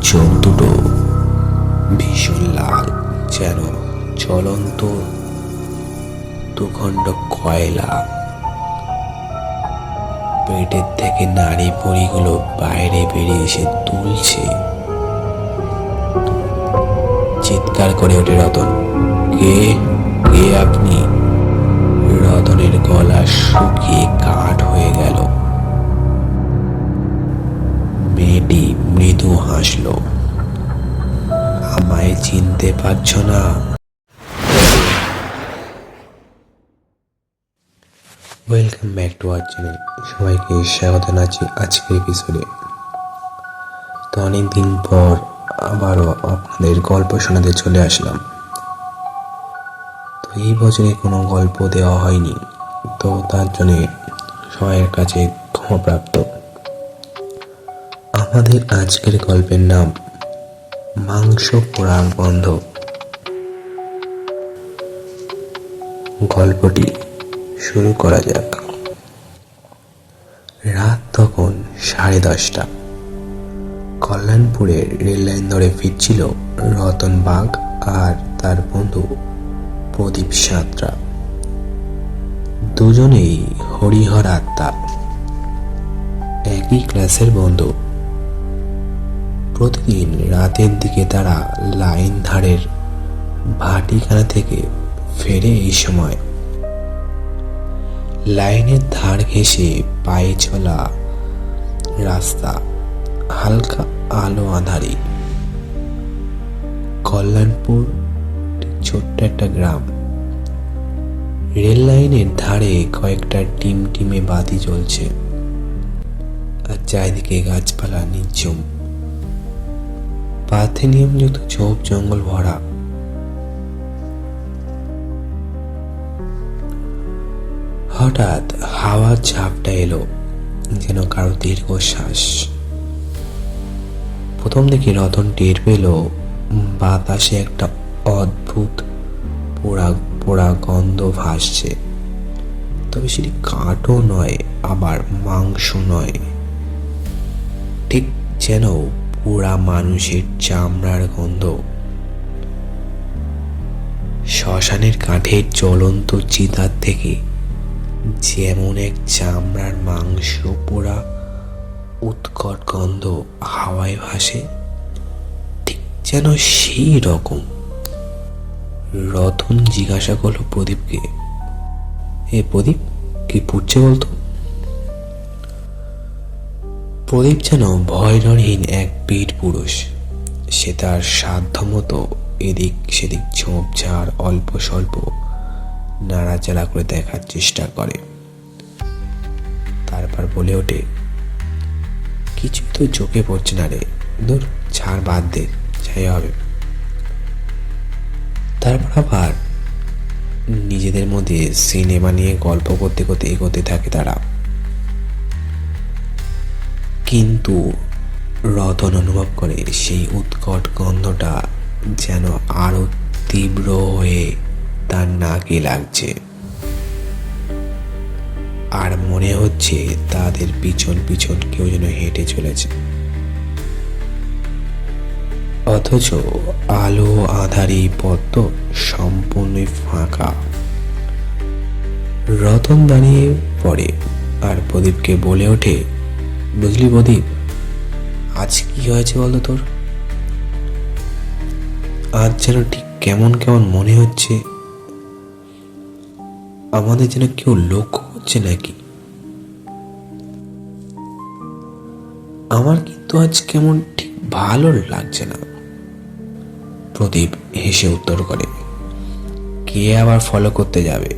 চোখ দুটো ভীষণ লাল, যেন জ্বলন্ত দুখণ্ড কয়লা। পেটের থেকে নাড়ি ভুঁড়িগুলো বাইরে বেরিয়ে এসে তুলছে। চিৎকার করে ওঠে রতন, কে কে আপনি? রতনের গলা শুকিয়ে কাঠ হয়ে গেল। মেয়েটি মৃদু হাসল, আমায় চিনতে পারছো না? Welcome back to our channel. সবাইকে স্বাগত জানাচ্ছি আজকের এপিসোডে। তো অনেকদিন পর আবারও আপনাদের গল্প শোনাতে চলে আসলাম। তো এই বছরে কোনো গল্প দেওয়া হয়নি, তো তার জন্যে সবাইয়ের কাছে ক্ষমাপ্রাপ্ত। আমাদের আজকের গল্পের নাম মাংস পোড়ার গন্ধ। গল্পটি শুরু করা যাক। রাত তখন 10:30। কল্যাণপুরের রেললাইন ধরে ফিরছিল রতন বাগ আর তার বন্ধু প্রদীপ সাঁতরা। দুজনেই হরিহর আত্মা, একই ক্লাসের বন্ধু। প্রতিদিন রাতের দিকে তারা লাইন ধারের ভাটিখানা থেকে ফেরে। এই সময় লাইনের ধার ঘেঁষে পায়ে চলা রাস্তা, হালকা আলো আঁধারি। কল্যাণপুর ছোট্ট একটা গ্রাম। রেল লাইনের ধারে কয়েকটা টিমটিমে বাতি জ্বলছে, আর চারিদিকে গাছপালা নিঝুম, পার্থেনিয়ামযুক্ত ঝোপ জঙ্গল ভরা। হঠাৎ হাওয়ার ঝাপটা এলো, যেন কারো দীর্ঘশ্বাস। প্রথম দিকে রতন টের পেল বাতাসে একটা অদ্ভুত পোড়া পোড়া গন্ধ ভাসছে। তবে সেটি কাঠও নয়, আবার মাংস নয়, ঠিক যেন পোড়া মানুষের চামড়ার গন্ধ। শ্মশানের কাঠের জ্বলন্ত চিতার থেকে যেমন এক চামড়ার মাংস পোড়া উৎকট গন্ধ হাওয়ায় ভাসে, ঠিক যেন সেই রকম। রতন জিজ্ঞাসা করলো প্রদীপকে, এ প্রদীপ, কি পুড়ছে বলতো? প্রদীপ যেন ভয়হীন এক বীর পুরুষ। সে তার সাধ্যমতো এদিক সেদিক ঝোপঝাড় অল্প স্বল্প নাড়াচাড়া করে দেখার চেষ্টা করে। তারপর বলে ওঠে, কিছু তো চোখে পড়ছে না রে, দূর ছাড়, বাদ দে, যাই হবে। তারপর আবার নিজেদের মধ্যে সিনেমা নিয়ে গল্প করতে করতে এগোতে থাকে তারা। কিন্তু রতন অনুভব করে সেই উৎকট গন্ধটা যেন আরো তীব্র হয়ে তার নাকে লাগছে, আর মনে হচ্ছে তাদের পিছন পিছন কেউ যেন হেঁটে চলেছে। অথচ আলো আঁধারি পথ তো সম্পূর্ণই ফাঁকা। রতন দাঁড়িয়ে পড়ে আর প্রদীপকে বলে ওঠে, বুঝলি প্রদীপ, আজ কি হয়েছে বলতো তোর? আজ যেন ঠিক কেমন কেমন মনে হচ্ছে, আমাদের যেন কেউ লক্ষ্য করছে নাকি। আমার কিন্তু আজ কেমন ঠিক ভালো লাগছে না। প্রদীপ হেসে উত্তর করে, কে আবার ফলো করতে যাবে?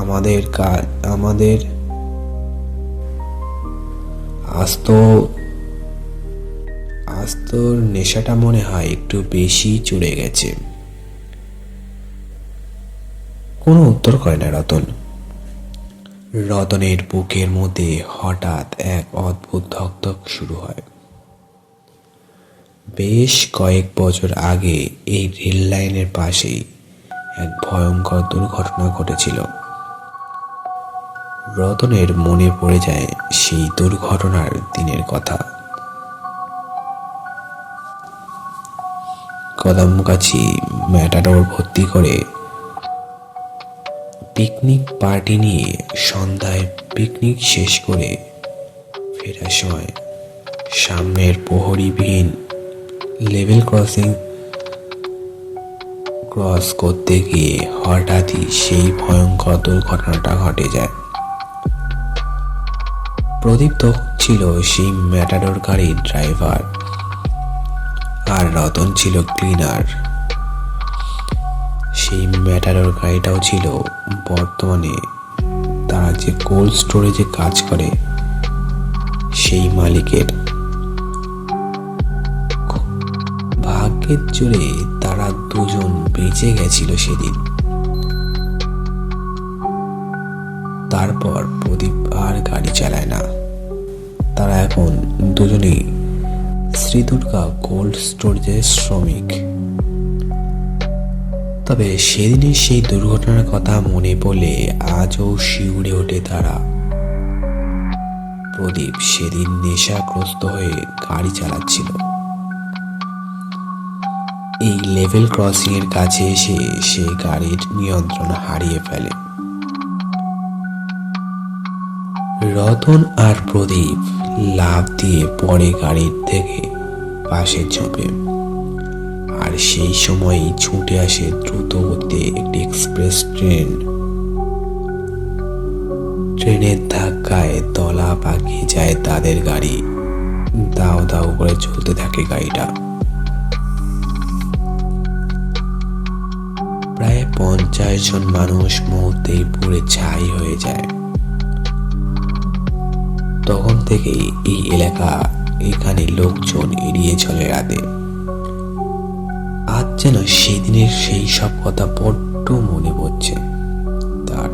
আমাদের কাজ, আমাদের আজ তোর নেশাটা মনে হয় একটু বেশি চড়ে গেছে। কোনো উত্তর করে না রতন। রতনের বুকের মধ্যে হঠাৎ এক অদ্ভুত ধকধক শুরু হয়। বেশ কয়েক বছর আগে এই রেল লাইনের পাশেই এক ভয়ঙ্কর দুর্ঘটনা ঘটেছিল। রতনের মনে পড়ে যায় সেই দুর্ঘটনার দিনের কথা। কদমগাছি ম্যাটাডোর ভর্তি করে পিকনিক পার্টি নিয়ে সন্ধ্যায় পিকনিক শেষ করে ফেরার সময় সামনের প্রহরীবিহীন লেভেল ক্রস করতে গিয়ে হঠাৎই সেই ভয়ঙ্কর দুর্ঘটনাটা ঘটে যায়। প্রদীপ তো ছিল সেই ম্যাটাডোর গাড়ির ড্রাইভার, আর রতন ছিল ক্লিনার। সেই ম্যাটাডোর গাড়িটাও ছিল বর্তমানে তারা যে কোল্ড স্টোরেজে কাজ করে সেই মালিকের। ভাগ্যের জোরে তারা দুজন বেঁচে গেছিল সেদিন। তারপর প্রদীপ আর গাড়ি চালায় না। তারা এখন দুজনেই শ্রীদুর্গা কোল্ড স্টোরেজের শ্রমিক। তবে সেদিনের সেই দুর্ঘটনার কথা মনে পড়লে আজও শিউরে ওঠে তারা। প্রদীপ সেদিন নেশাগ্রস্ত হয়ে গাড়ি চালাচ্ছিল। এই লেভেল ক্রসিং এর কাছে এসে সে গাড়ির নিয়ন্ত্রণ হারিয়ে ফেলে। রতন আর প্রদীপ লাফ দিয়ে পড়ে গাড়ির থেকে পাশে ঝোপে। আর সেই সময়ই ছুটে আসে দ্রুত গতিতে একটি এক্সপ্রেস ট্রেন। ট্রেনের ধাক্কায় তলা পাকিয়ে যায় তাদের গাড়ি। দাও দাও করে চলতে থাকে গাড়িটা। প্রায় 50 জন মানুষ মুহূর্তেই পুড়ে ছাই হয়ে যায়। তখন থেকেই এই এলাকা এখানে লোকজন এড়িয়ে চলে রাতে। আজ যেন সেদিনের সেই সব কথা বড্ড মনে পড়ছে তার।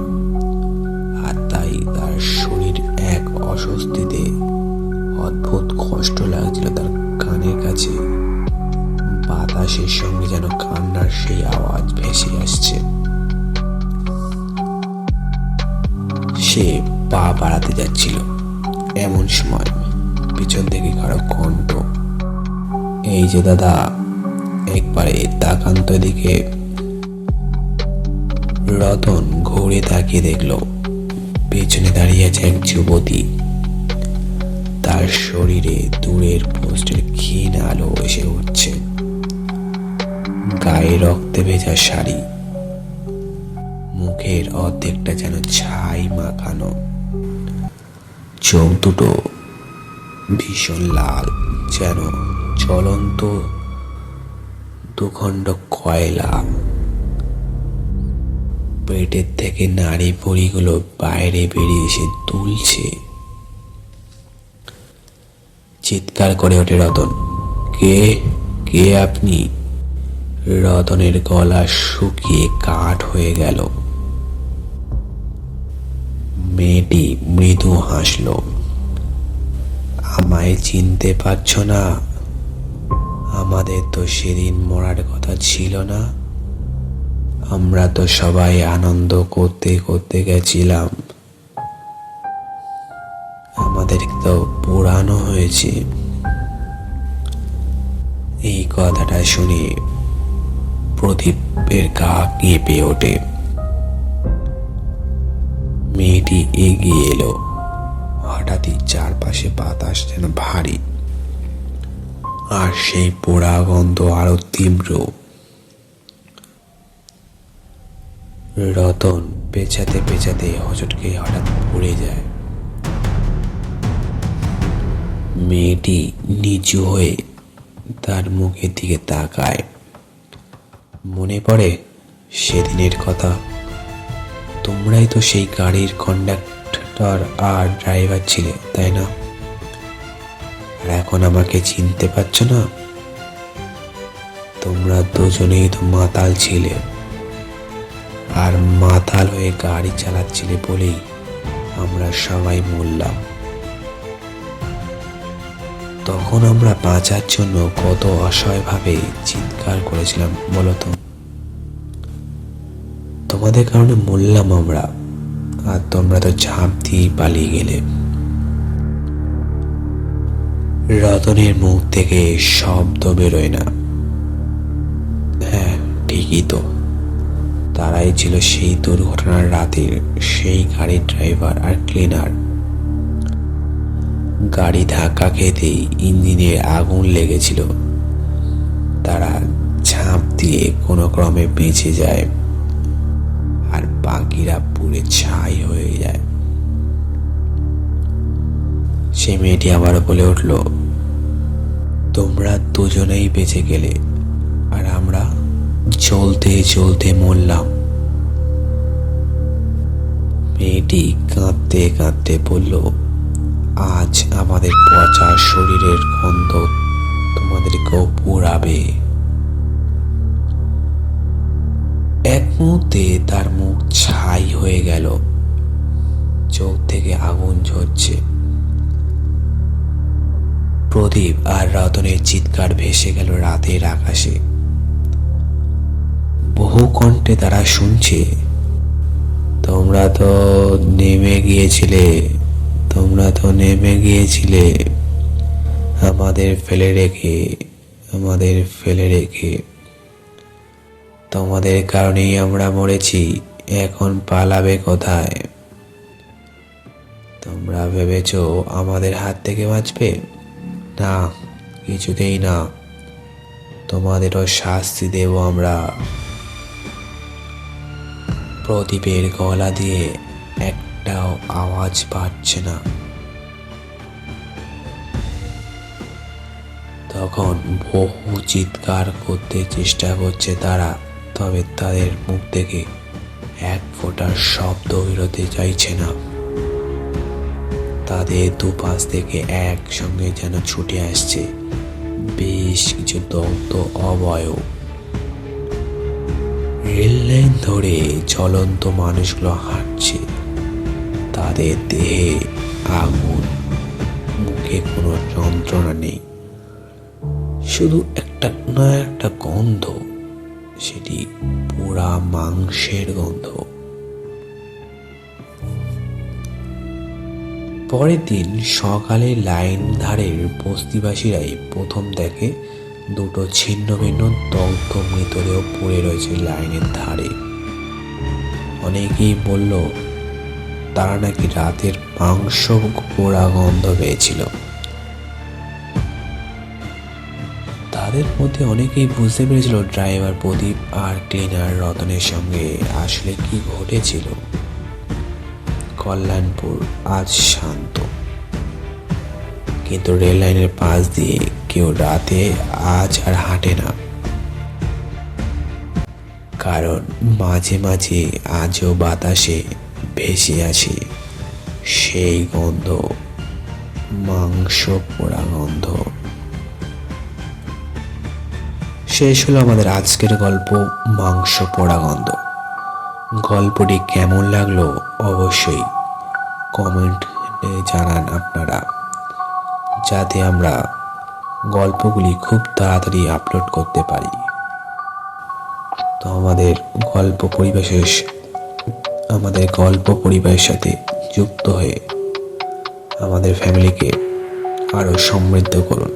আর তাই তার শরীর এক অস্বস্তিতে অদ্ভুত কষ্ট লাগছিল তার কানের কাছে। বাতাসের সঙ্গে যেন কান্নার সেই আওয়াজ ভেসে আসছে। সে পা বাড়াতে যাচ্ছিল, এমন সময় পিছন থেকে কারো কণ্ঠ, এই যে দাদা, একবারে তাকান তো দিকে। রতন ঘুরে তাকিয়ে দেখল পেছনে দাঁড়িয়ে আছে এক যুবতী। তার শরীরে দূরের পোস্টের ক্ষীণ আলো এসে উঠছে। গায়ে রক্তে ভেজা শাড়ি, মুখের অর্ধেকটা যেন ছাই মাখানো, চোখ দুটো ভীষণ লাল, যেন জ্বলন্ত দুখণ্ড কয়লা। পেটের থেকে নাড়ি ভুঁড়িগুলো বাইরে বেরিয়ে এসে দুলছে। চিৎকার করে ওঠে রতন, কে কে আপনি? রতনের গলা শুকিয়ে কাঠ হয়ে গেল। মেয়েটি মৃদু হাসল, আমায় চিনতে পারছ না? আমাদের তো সেদিন মরার কথা ছিল না। আমরা তো সবাই আনন্দ করতে করতে গেছিলাম। আমাদের তো পোড়ানো হয়েছে। এই কথাটা শুনে প্রদীপের গা কেঁপে ওঠে। মেয়েটি এগিয়ে এলো। হঠাৎই চারপাশে বাতাস যেন ভারী, আর সেই পোড়া গন্ধ আরো তীব্র। রতন পেছাতে পেছাতে হোঁচটকে হঠাৎ পড়ে যায়। মেয়েটি নিচু হয়ে তার মুখের দিকে তাকায়। মনে পড়ে সেদিনের কথা। তোমরাই তো সেই গাড়ির কন্ডাক্টর আর ড্রাইভার ছিলে, তাই না? আর এখন আমাকে চিনতে পারছো না? তোমরা দুজনেই তো মাতাল ছিলে, আর মাতাল হয়ে গাড়ি চালাচ্ছিলে বলেই আমরা সবাই মরলাম। তখন আমরা বাঁচার জন্য কত অসহায়ভাবে চিৎকার করেছিলাম বলো তো। তোমাদের কারণে মরলাম আমরা, আর তোমরা তো ঝাঁপ দিয়ে পালিয়ে গেলে। রতনের মুখ থেকে শব্দ বেরোয় না। ঠিকই তো, তারাই ছিল সেই দুর্ঘটনার রাতের সেই গাড়ির ড্রাইভার আর ক্লিনার। গাড়ি ধাক্কা খেতেই ইঞ্জিনে আগুন লেগেছিল। তারা ঝাঁপ দিয়ে কোনো ক্রমে বেঁচে যায়, আর বাকিরা পুড়ে ছাই হয়ে যায়। সে মেয়েটি আবার বলে উঠল, তোমরা দুজনেই বেঁচে গেলে, আর আমরা জ্বলতে জ্বলতে মরলাম। মেয়েটি কাঁদতে কাঁদতে বলল, আজ আমাদের পচা শরীরের গন্ধ তোমাদেরকেও পোড়াবে। এক মুহূর্তে তার মুখ ছাই হয়ে গেল, চোখ থেকে আগুন ঝরছে। প্রদীপ আর রতনের চিৎকার ভেসে গেল রাতের আকাশে। বহু কণ্ঠে তারা শুনছে, তোমরা তো নেমে গিয়েছিলে, তোমরা তো নেমে গিয়েছিলে, আমাদের ফেলে রেখে, আমাদের ফেলে রেখে। তোমাদের কারণেই আমরা মরেছি, এখন পালাবে কোথায়? তোমরা ভেবেছ আমাদের হাত থেকে বাঁচবে? না, কিছুতেই না। তোমাদেরও শাস্তি দেব আমরা। প্রদীপের গলা দিয়ে একটাও আওয়াজ পাচ্ছে না। তখন বহু চিৎকার করতে চেষ্টা করছে তারা, তবে তাদের মুখ থেকে এক ফোঁটা শব্দ বেরোতে চাইছে না। তাদের দুপাশ থেকে একসঙ্গে যেন ছুটে আসছে বেশ কিছু দগ্ধ অবয়ব। রেল লাইন ধরে চলন্ত মানুষগুলো হাঁটছে, তাদের দেহে আগুন, মুখে কোনো যন্ত্রণা নেই, শুধু একটা না একটা গন্ধ, সেটি পোড়া মাংসের গন্ধ। পরের দিন সকালে লাইন ধারের বস্তিবাসীরাই প্রথম দেখে দুটো ছিন্ন ভিন্ন দগ্ধ মৃতদেহ পড়ে রয়েছে লাইনের ধারে। অনেকেই বলল তারা নাকি রাতের মাংস পোড়া গন্ধ পেয়েছিল। তাদের মধ্যে অনেকেই বুঝতে পেরেছিল ড্রাইভার প্রদীপ আর ক্লিনার রতনের সঙ্গে আসলে কি ঘটেছিল। কল্যাণপুর আজ শান্ত, কিন্তু রেল লাইনের পাশ দিয়ে কেউ রাতে আজ আর হাঁটে না, কারণ মাঝে মাঝে আজও বাতাসে ভেসে আসে সেই গন্ধ, মাংস পোড়া গন্ধ। শেষ হলো আমাদের আজকের গল্প, মাংস পোড়া গন্ধ। গল্পটি কেমন লাগলো অবশ্যই কমেন্টে জানান আপনারা, যাতে আমরা গল্পগুলি খুব তাড়াতাড়ি আপলোড করতে পারি। তো আমাদের গল্প পরিবারের সাথে যুক্ত হয়ে আমাদের ফ্যামিলিকে আরো সমৃদ্ধ করুন।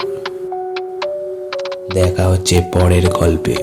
দেখা হচ্ছে পরের গল্পে।